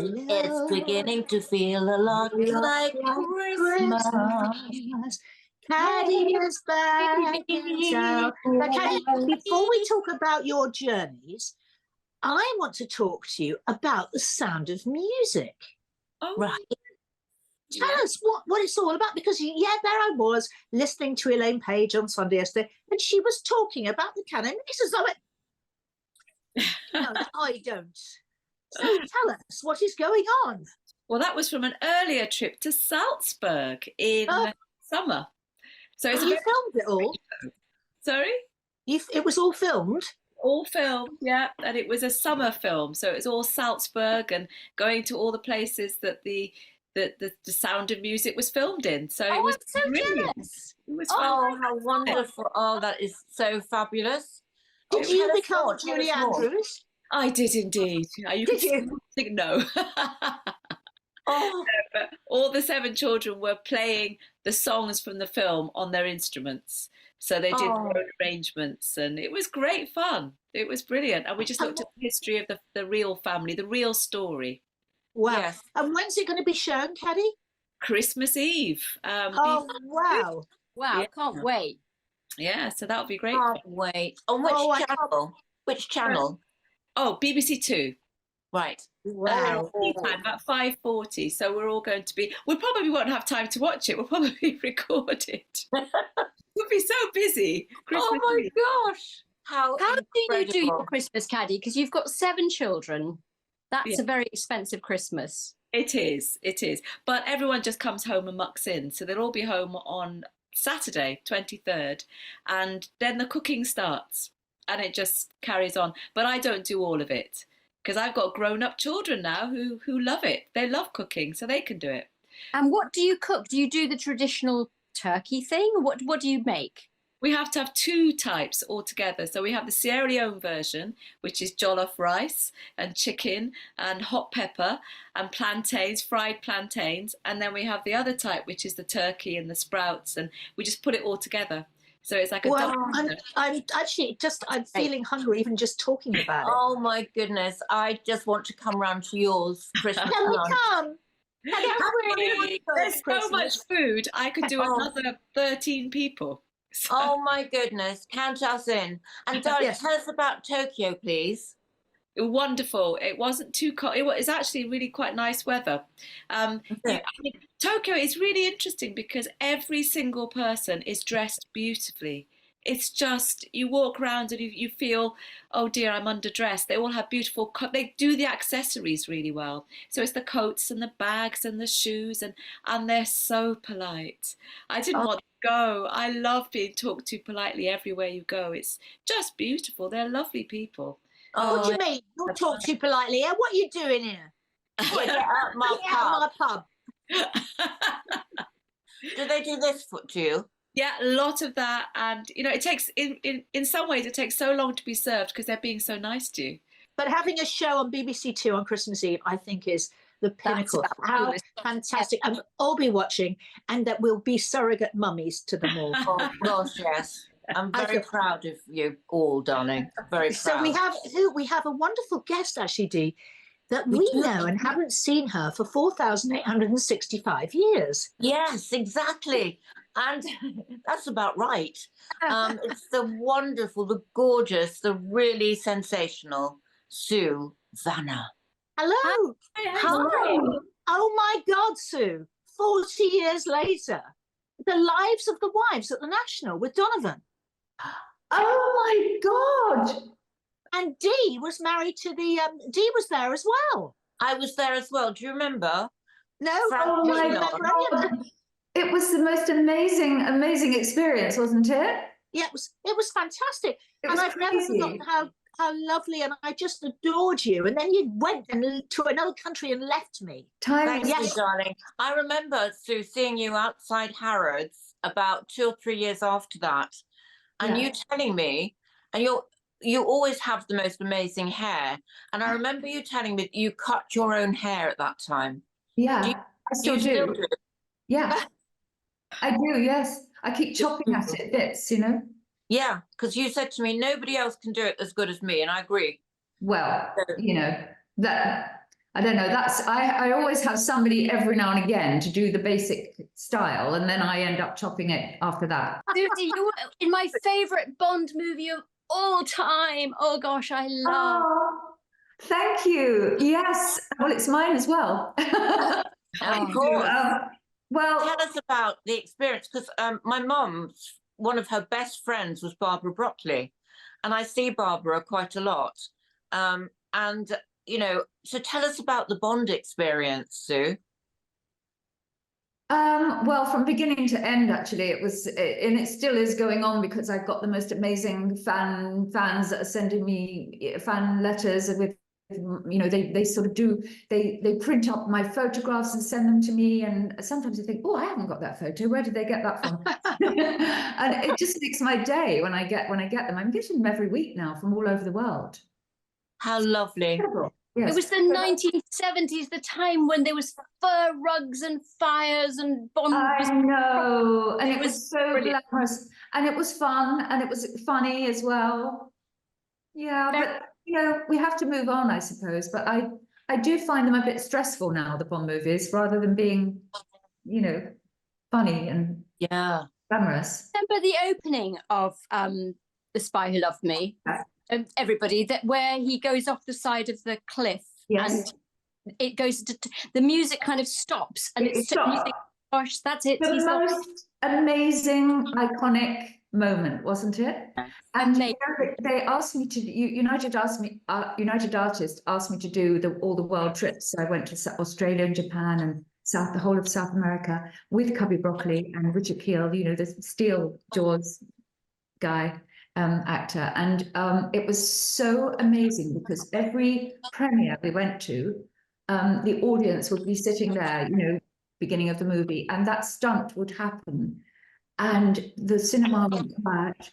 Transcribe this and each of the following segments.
It's beginning to feel a lot like Christmas. Caddy is back in town. Now, Caddy, before we talk about your journeys, I want to talk to you about the sound of music. Oh, right. Tell us what it's all about, because, there I was listening to Elaine Page on Sunday yesterday, and she was talking about the canon. As I went, no, I don't. So tell us, what is going on? Well, that was from an earlier trip to Salzburg in summer. So it's you filmed it all? Sorry? It was all filmed? All filmed, yeah. And it was a summer film. So it was all Salzburg and going to all the places that the Sound of Music was filmed in. So it was so brilliant. Jealous. It was how wonderful. Oh, that is so fabulous. Did you become Julie Andrews? I did indeed. Did you? Think no. But all the 7 children were playing the songs from the film on their instruments. So they did their own arrangements, and it was great fun. It was brilliant. And we just looked at the history of the real family, the real story. Wow. Yes. And when's it going to be shown, Caddy? Christmas Eve. Wow. Wow, yeah. Can't wait. Yeah, so that'll be great. Can't wait. On which channel? Which channel? Oh, BBC 2. Right. Wow. Time, about 5:40. So we're all going to be. We probably won't have time to watch it. We'll probably record it. We'll be so busy. Christmas my Eve. Gosh! How do you do your Christmas, Caddy? Because you've got 7 children. That's a very expensive Christmas. It is. It is. But everyone just comes home and mucks in. So they'll all be home on Saturday, 23rd, and then the cooking starts, and it just carries on. But I don't do all of it, because I've got grown-up children now who love it. They love cooking, so they can do it. And what do you cook? Do you do the traditional turkey thing? What do you make? We have to have 2 types altogether. So we have the Sierra Leone version, which is jollof rice and chicken and hot pepper and plantains, fried plantains. And then we have the other type, which is the turkey and the sprouts. And we just put it all together. So it's like I'm actually I'm feeling hungry even just talking about it. Oh my goodness. I just want to come round to yours Christmas Can we come? There's so much food. I could do another 13 people. So. Oh my goodness, count us in. And darling, tell us about Tokyo, please. Wonderful. It wasn't too cold. It was actually really quite nice weather. Tokyo is really interesting because every single person is dressed beautifully. It's just, you walk around and you feel, oh dear, I'm underdressed. They all have beautiful, they do the accessories really well. So it's the coats and the bags and the shoes, and they're so polite. I didn't want to go. I love being talked to politely everywhere you go. It's just beautiful. They're lovely people. What do you mean? You're talked to politely. What are you doing here? Get out my pub. Do they do this to you? Yeah, a lot of that. And, it takes, in some ways, it takes so long to be served because they're being so nice to you. But having a show on BBC 2 on Christmas Eve, I think, is the pinnacle. How fantastic. And I'll be watching, and that we'll be surrogate mummies to them all. Oh, gosh, yes. I'm very proud of you all, darling. Very proud. So we have a wonderful guest, actually, Dee, that we know and haven't seen her for 4,865 years. Yes, exactly. And that's about right. It's the wonderful, the gorgeous, the really sensational Sue Vanna. Hello. Hi. Oh, my God, Sue. 40 years later. The Lives of the Wives at the National with Donovan. Oh, my God. And Dee was married to Dee was there as well. I was there as well. Do you remember? No. Oh, my God. It was the most amazing experience, wasn't it? Yeah, it was fantastic. I've never forgotten how lovely, and I just adored you. And then you went to another country and left me. Thank you, darling. I remember, Sue, seeing you outside Harrods about 2 or 3 years after that, and you telling me, and you always have the most amazing hair. And I remember you telling me that you cut your own hair at that time. Yeah, I still do. Yeah, I do, yes. I keep chopping at it bits, Yeah, because you said to me, nobody else can do it as good as me, and I agree. Well, that I don't know. I always have somebody every now and again to do the basic style, and then I end up chopping it after that. Susie, you were in my favourite Bond movie of all time. Oh gosh, I love. Oh, thank you. Yes. Well, it's mine as well. Of course. Well, tell us about the experience, because my mum, one of her best friends was Barbara Broccoli, and I see Barbara quite a lot. And, you know, so tell us about the Bond experience, Sue. well, from beginning to end, actually, it was, and it still is going on, because I've got the most amazing fans that are sending me fan letters with, you know, they sort of do, they print up my photographs and send them to me, and sometimes I think, oh, I haven't got that photo, where did they get that from? And it just makes my day when I get them. I'm getting them every week now from all over the world. How lovely. Incredible. Yes. It was the 1970s, the time when there was fur rugs and fires and Bond was. I know, and it was so brilliant. glamorous, and it was fun, and it was funny as well. Yeah, but you know, we have to move on, I suppose. But I do find them a bit stressful now, the Bond movies, rather than being, you know, funny and glamorous. Remember the opening of The Spy Who Loved Me? Everybody, that where he goes off the side of the cliff, Yes. and it goes to the music kind of stops, and it's you think, gosh, that's it. The most amazing, iconic moment, wasn't it? And you know, they asked me to. United Artists asked me to do all the world trips. So I went to Australia and Japan and the whole of South America with Cubby Broccoli and Richard Keel. You know, the Steel Jaws guy. Actor, and it was so amazing, because every premiere we went to, the audience would be sitting there, you know, beginning of the movie, and that stunt would happen, and the cinema went quiet,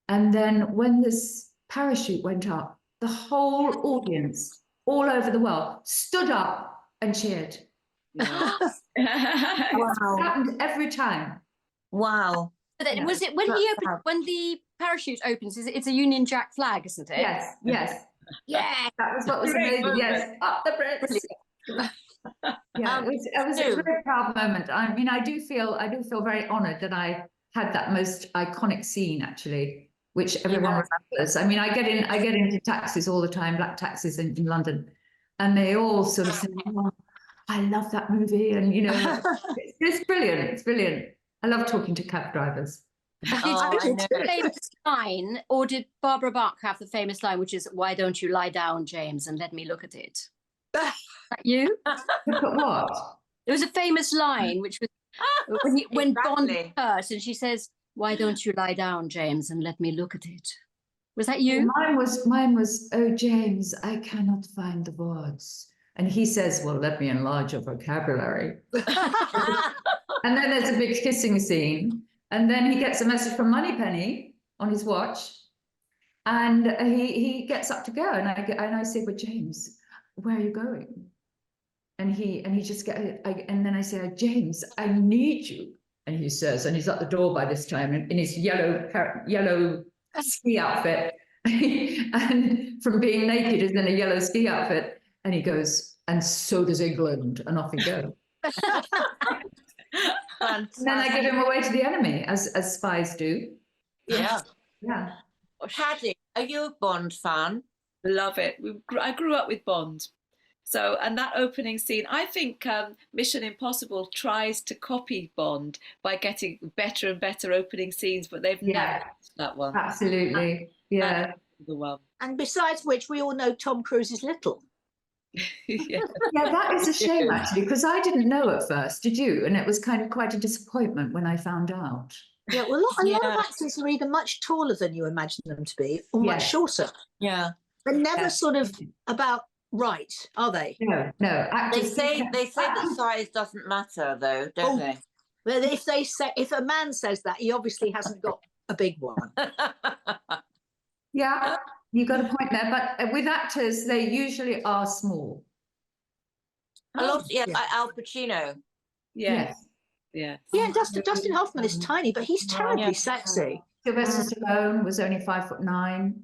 and then when this parachute went up, the whole audience all over the world stood up and cheered. Wow. It happened every time. Wow. Was it when he opened, when the parachute opens? It's a Union Jack flag, isn't it? Yes, yes. Yeah, That was what was amazing. Yes, up the Brits. Yeah, it was a very proud moment. I mean, I do feel very honoured that I had that most iconic scene, actually, which everyone remembers. I mean, I get into taxis all the time, black taxis in London, and they all sort of say, "Oh, I love that movie," and you know, it's brilliant. It's brilliant. I love talking to cab drivers. Did the famous line, or did Barbara Bach have the famous line, which is, "Why don't you lie down, James, and let me look at it"? Is that you? Look at what? There was a famous line, which was when Bond is hurt, and she says, "Why don't you lie down, James, and let me look at it"? Was that you? Mine was, "Oh, James, I cannot find the words." And he says, "Well, let me enlarge your vocabulary." And then there's a big kissing scene. And then he gets a message from Moneypenny on his watch. And he gets up to go. And I say, "But James, where are you going?" And he just and then I say, "James, I need you." And he says, and he's at the door by this time in his yellow ski outfit. And from being naked is in a yellow ski outfit. And he goes, "And so does England." And off he goes. And then I give him away to the enemy, as spies do. Yeah. Yeah. Paddy, are you a Bond fan? Love it. I grew up with Bond. So, and that opening scene, I think Mission Impossible tries to copy Bond by getting better and better opening scenes, but they've never touched that one. Absolutely. Yeah. The one. And besides which, we all know Tom Cruise is little. Yeah. Yeah, that is a shame, actually, because I didn't know at first, did you? And it was kind of quite a disappointment when I found out. Yeah, well, a lot of actors are either much taller than you imagine them to be, or much shorter. Yeah. They're never sort of about right, are they? No. They say that size doesn't matter, though, don't they? Well, if a man says that, he obviously hasn't got a big one. Yeah, you got a point there. But with actors, they usually are small. A lot, Al Pacino. Yes. Yeah. Yeah, Dustin Hoffman is tiny, but he's terribly sexy. Sylvester Stallone was only 5'9".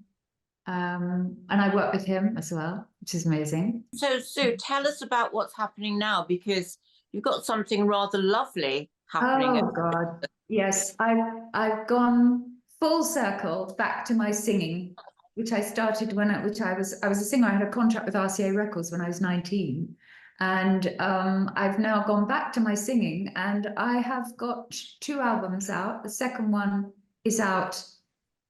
And I work with him as well, which is amazing. So, Sue, tell us about what's happening now, because you've got something rather lovely happening. Oh God, yes, I've gone full circle back to my singing, which I started when I was a singer. I had a contract with RCA Records when I was 19, and I've now gone back to my singing, and I have got 2 albums out. The second one is out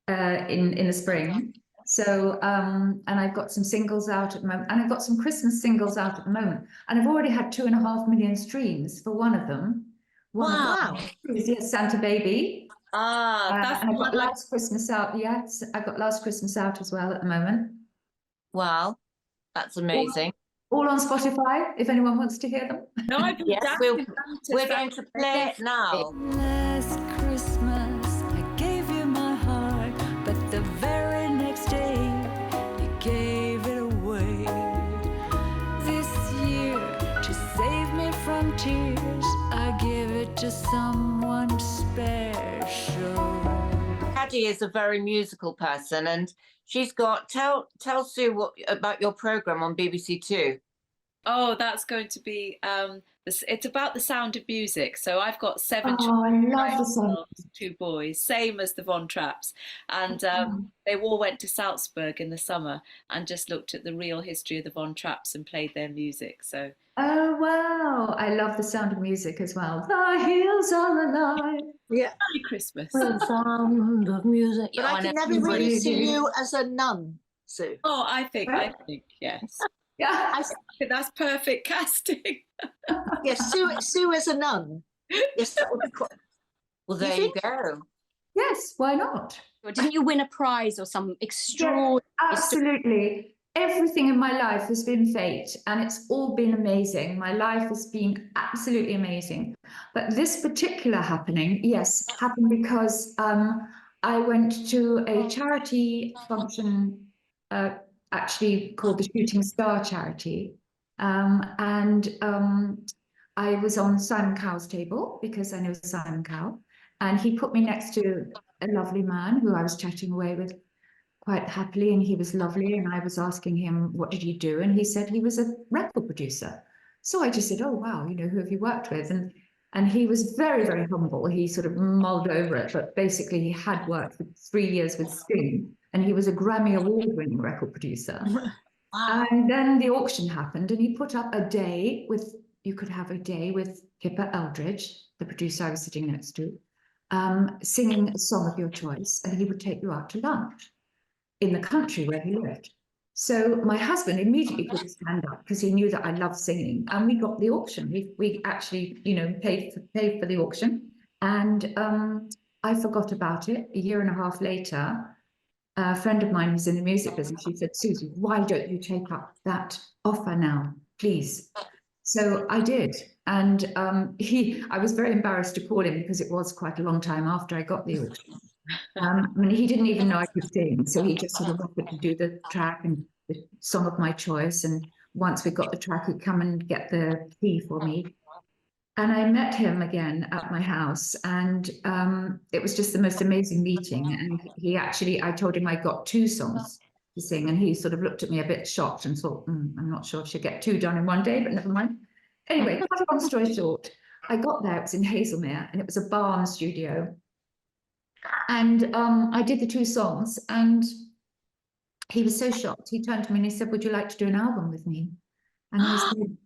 in the spring. So and I've got some singles out at the moment, and I've got some Christmas singles out at the moment, and I've already had 2.5 million streams for one of them. Wow. Yes, Santa Baby. That's and I've got Last Christmas out. Yes, I've got Last Christmas out as well at the moment. Wow, that's amazing. All on Spotify, if anyone wants to hear them. No, I've been Yes, dancing we're going to play it now. Last Christmas, I gave you my heart, but the very next day, you gave it away. This year, to save me from tears, I give it to someone special. Paddy is a very musical person, and she's got, tell Sue about your program on BBC Two. Oh, that's going to be it's about the sound of music. So I've got 7 Oh, I love the song. 2 boys, same as the Von Trapps, and they all went to Salzburg in the summer and just looked at the real history of the Von Trapps and played their music. So Oh wow, I love the sound of music as well. The hills are alive. Yeah. Merry Christmas. The sound of music. But I can never really see you as a nun, Sue. Oh, I think yes. Yeah. I think that's perfect casting. Yes, Sue as a nun. Yes, that would be quite. Well, there you go. Yes, why not? Didn't you win a prize or some extraordinary? Absolutely. Everything in my life has been fate, and it's all been amazing. My life has been absolutely amazing. But this particular happening, yes, happened because I went to a charity function, actually called the Shooting Star Charity. And I was on Simon Cowell's table because I know Simon Cowell. And he put me next to a lovely man who I was chatting away with quite happily, and he was lovely, and I was asking him, what did he do? And he said he was a record producer. So I just said, oh wow, you know, who have you worked with? And he was very, very humble. He sort of mulled over it, but basically he had worked for 3 years with Sting, and he was a Grammy award-winning record producer. Wow. And then the auction happened, and he put up a day with, you could have a day with Kipper Eldridge, the producer I was sitting next to, singing a song of your choice, and he would take you out to lunch in the country where he lived. So my husband immediately put his hand up because he knew that I loved singing, and we got the auction. We actually, you know, paid for the auction, and I forgot about it. A year and a half later, a friend of mine who's in the music business, she said, Susie, why don't you take up that offer now, please? So I did, and I was very embarrassed to call him because it was quite a long time after I got the auction. I mean, he didn't even know I could sing, so he just sort of offered to do the track and the song of my choice. And once we got the track, he'd come and get the key for me. And I met him again at my house, and it was just the most amazing meeting. And he actually, I told him I got 2 songs to sing, and he sort of looked at me a bit shocked and thought, I'm not sure if she'll get 2 done in one day, but never mind. Anyway, cut a long story short, I got there, it was in Hazelmere, and it was a barn studio. And I did the 2 songs, and he was so shocked. He turned to me and he said, would you like to do an album with me? And I said,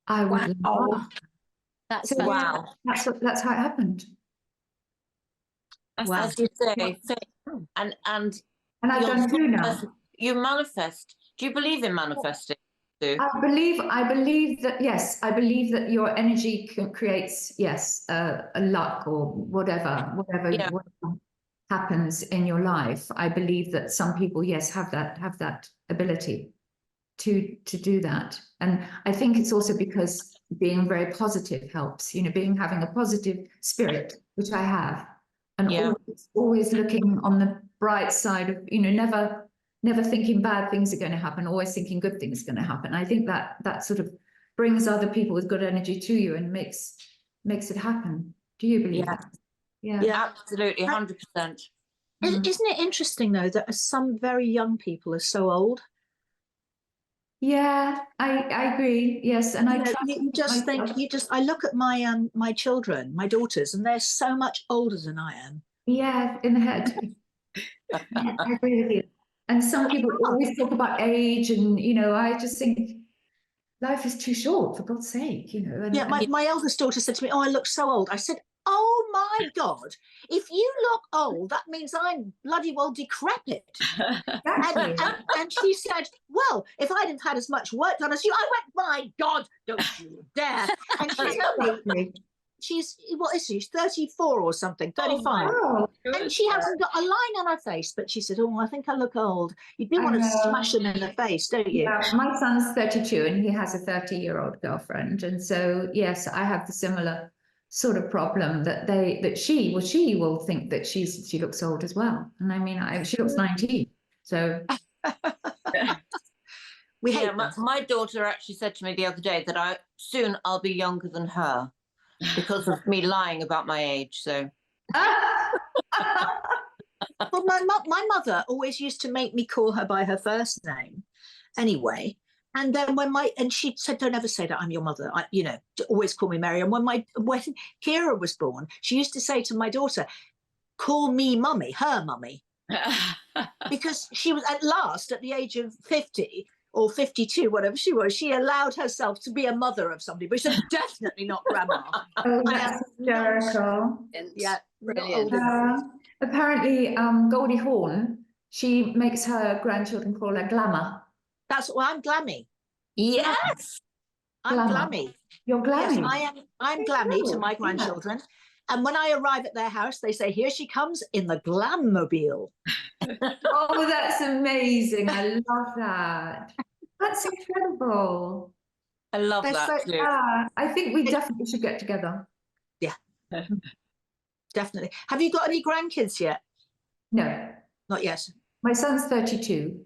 I would love. That's So Wow. that's how it happened. That's As you say, and And I've you're done 2 now. you manifest. Do you believe in manifesting, Sue? I believe that, yes, I believe that your energy creates, yes, a luck or whatever Yeah. happens in your life. I believe that some people, yes, have that ability to do that. And I think it's also because being very positive helps, you know, having a positive spirit, which I have, and Yeah. always looking on the bright side of, you know, never thinking bad things are going to happen, always thinking good things are going to happen. I think that sort of brings other people with good energy to you and makes it happen. Do you believe Yeah. that? Yeah. Absolutely, 100%. Isn't it interesting though that some very young people are so old? Yeah, I agree. Yes, and I You know, try you just think I look at my children, my daughters, and they're so much older than I am. yeah, in the head. Yeah, I agree with you. And some people always talk about age, and I just think life is too short, for God's sake, And, Yeah, my eldest daughter said to me, "Oh, I look so old." I said, "Oh my God, if you look old, that means I'm bloody well decrepit." exactly. And she said, "Well, if I'd have had as much work done as you," I went, "My God, don't you dare!" And she's only, what is she? She's 34 or something, 35. Oh, And she hasn't got a line on her face, but she said, "Oh, I think I look old." You do I want to know. smash them in the face, don't you? Yeah, my son's 32 and he has a 30-year-old girlfriend. And so, yes, I have the similar sort of problem that she will think that she looks old as well. And I mean, she looks 19. So We hate Yeah, them. my daughter actually said to me the other day that soon I'll be younger than her because of me lying about my age. So Well, my mother always used to make me call her by her first name anyway. And then and she said, "Don't ever say that I'm your mother. Always call me Mary." And when Kira was born, she used to say to my daughter, "Call me mummy, her mummy." Because she was at last, at the age of 50 or 52, whatever she was, she allowed herself to be a mother of somebody, but she said, "Definitely not grandma." oh, I that's am hysterical. Yeah, Brilliant. Apparently, Goldie Hawn, she makes her grandchildren call her Glamour. That's why I'm glammy. yes, I'm Glamour. glammy. You're Yes, glammy. I am. I'm glammy to my grandchildren. And when I arrive at their house, they say, "Here she comes in the glam-mobile." Oh, that's amazing. I love that. That's incredible. I love They're that so- too. Yeah, I think we definitely should get together. Definitely. Have you got any grandkids yet? No, Not yet. my son's 32.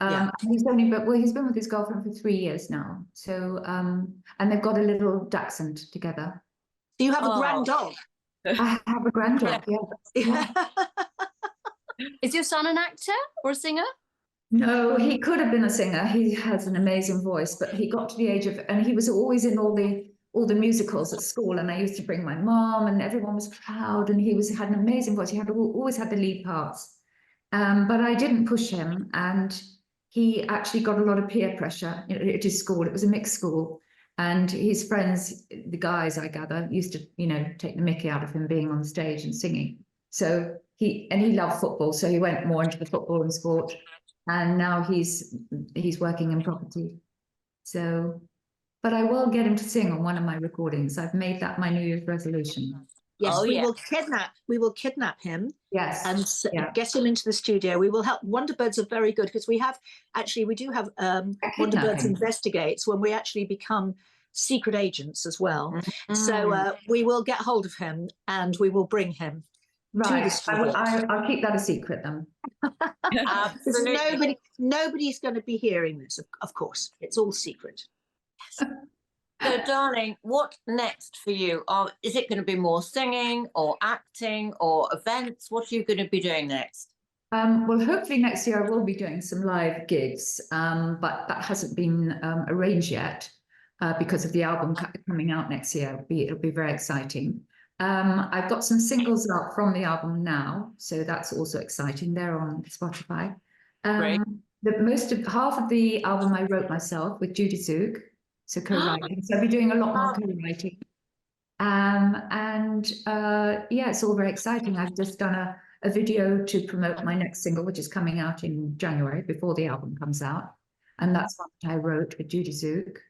Yeah. He's been with his girlfriend for 3 years now. So, and they've got a little dachshund together. Do you have a Oh. grand dog? I have a granddog, yeah. Is your son an actor or a singer? No, he could have been a singer. He has an amazing voice, but he got to the age of, and he was always in all the musicals at school. And I used to bring my mom, and everyone was proud. And he had an amazing voice. He always had the lead parts, but I didn't push him, and he actually got a lot of peer pressure at his school. It was a mixed school, and his friends, the guys, I gather, used to take the mickey out of him being on the stage and singing. So he loved football, so he went more into the football and sport. And now he's working in property. So, but I will get him to sing on one of my recordings. I've made that my New Year's resolution. Yes, Oh, we yeah. will kidnap him Yes. and Yeah. get him into the studio. We will help. Wonderbirds are very good because we do have Wonderbirds Investigates when we actually become secret agents as well. So we will get hold of him and we will bring him to the Right. studio. I'll keep that a secret then. Absolutely. Nobody's going to be hearing this, of course. It's all secret. So, darling, what next for you? Is it going to be more singing or acting or events? What are you going to be doing next? Well, hopefully next year I will be doing some live gigs, but that hasn't been arranged yet because of the album coming out next year. It'll be very exciting. I've got some singles out from the album now, so that's also exciting. They're on Spotify. Great. Half of the album I wrote myself with Judy Zook, so co-writing. So I'll be doing a lot more co-writing. Yeah, it's all very exciting. I've just done a video to promote my next single, which is coming out in January before the album comes out, and that's what I wrote with Judy Zook.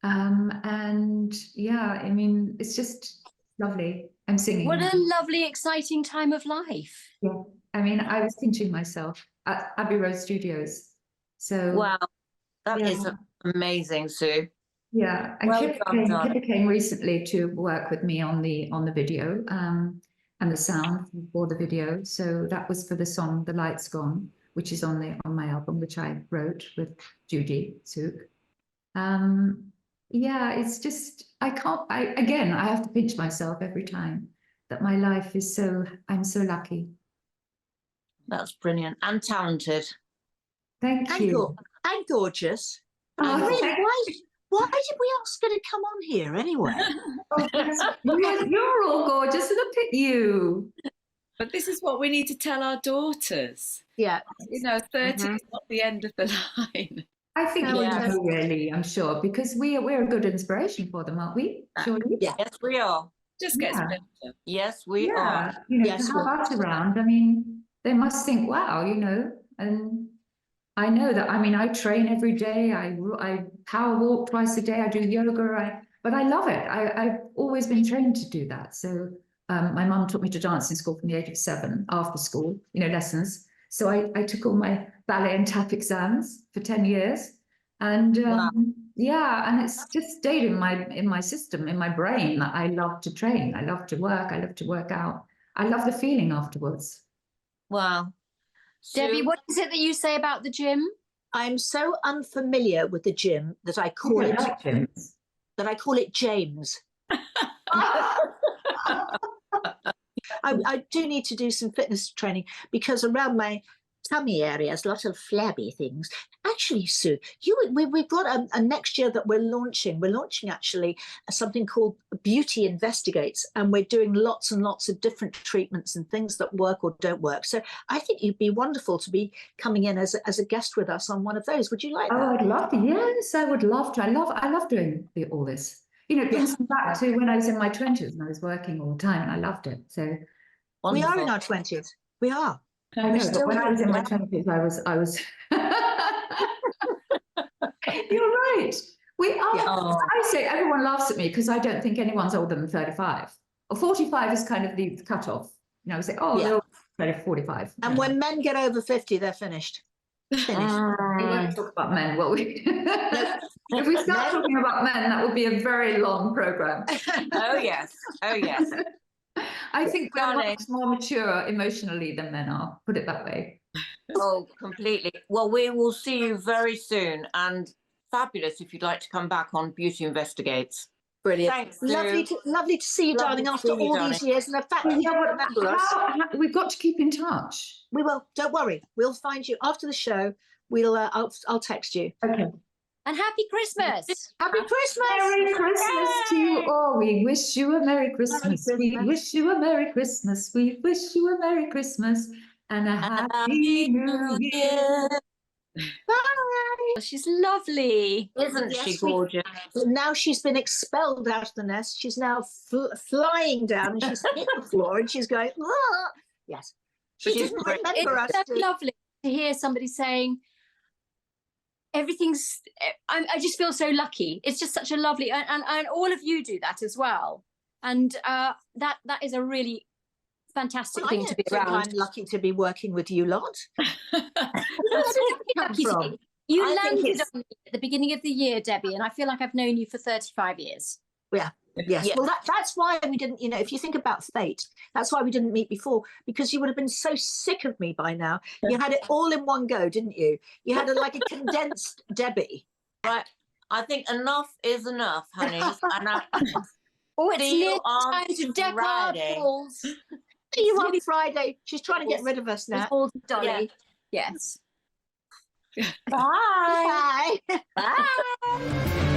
And yeah, I mean, it's just lovely. I'm singing. What a lovely, exciting time of life. Yeah, I mean, I was pinching myself at Abbey Road Studios. So Wow, that is amazing, Sue. yeah, and Well Kipper came recently to work with me on the video and the sound for the video. So that was for the song "The Light's Gone," which is on my album, which I wrote with Judy Zook. Yeah, it's just I have to pinch myself every time that my life is I'm so lucky. That's brilliant and talented. Thank And, you. and gorgeous. Oh, And really, thank- why did we ask her to come on here anyway? oh, you're all gorgeous. Look at you. But this is what we need to tell our daughters. Yeah. 30 Mhm. is not the end of the line. I think No, we yeah. know, really, I'm sure, because we're a good inspiration for them, aren't we? Surely? Yeah. Yes, we are. Just gets Yeah. better. Yes, we are. You know, Yes, to we have are. us around, I mean, they must think, wow, you know, and I know that, I mean, I train every day, I power walk twice a day, I do yoga, but I love it. I've always been trained to do that. So my mum taught me to dance in school from the age of 7, after school, you know, lessons. So I took all my ballet and tap exams for 10 years. And Wow. yeah, and it's just stayed in my system, in my brain, that I love to train, I love to work, I love to work out. I love the feeling afterwards. Wow. Debbie, Sue? what is it that you say about the gym? I'm so unfamiliar with the gym that I call Yeah, it like gyms. James. I do need to do some fitness training because around my tummy area is a lot of flabby things. Actually, Sue, we've got a next year that we're launching. We're launching actually something called Beauty Investigates, and we're doing lots and lots of different treatments and things that work or don't work. So I think you'd be wonderful to be coming in as a guest with us on one of those. Would you like Oh, that? I'd love to. Yes, I would love to. I love doing all this. You know, it brings me back to when I was in my 20s and I was working all the time and I loved it. So We are in Wonderful. our 20s. We are. I know, still but when I was in my here. 20s, I was You're right. We are. Yeah. Oh. I say everyone laughs at me because I don't think anyone's older than 35. Or 45 is kind of the cutoff. You know, I say, oh, Yeah. they're all 30, 45. And when men get over 50, they're finished. Finished. We won't talk about men, will we? If we start talking about men, that would be a very long program. Oh, yes. Oh, yes. I think we're Darling. much more mature emotionally than men are, put it that way. Oh, completely. Well, we will see you very soon, and fabulous if you'd like to come back on Beauty Investigates. Brilliant. Thanks, Lovely Sue. to see you, Lovely darling, to after see you, all darling. these years. And the fact Well, that you yeah, remember us, we've got to keep in touch. we will. Don't worry. We'll find you after the show. I'll text you. Okay. And happy Christmas. Happy Christmas. Merry Christmas to you all. We wish you a Merry Christmas. We Christmas. wish you a Merry Christmas. We wish you a Merry Christmas and a Happy New Year. Bye. She's lovely. Isn't Yes, she we- gorgeous? Now she's been expelled out of the nest. She's now flying down and she's hit the floor and she's going, ah. Yes. She She's didn't great. remember us. It's so lovely to hear somebody saying everything's. I just feel so lucky. It's just such a lovely, and all of you do that as well. And that is a really fantastic Well, I thing don't to be think around. I'm lucky to be working with you lot. That's Where did that come lucky to from? be. You I think landed it's- on me at the beginning of the year, Debbie, and I feel like I've known you for 35 years. Yes. Yeah. Well, that's why we didn't, if you think about fate, that's why we didn't meet before, because you would have been so sick of me by now. You had it all in one go, didn't you? You had like a condensed Debbie. Right. I think enough is enough, honey. And Oh, it's See you nearly on time to deck our Friday. balls. See you on Friday. She's trying to get rid of us now. Balls, Dolly. Yes. Bye. Bye. Bye.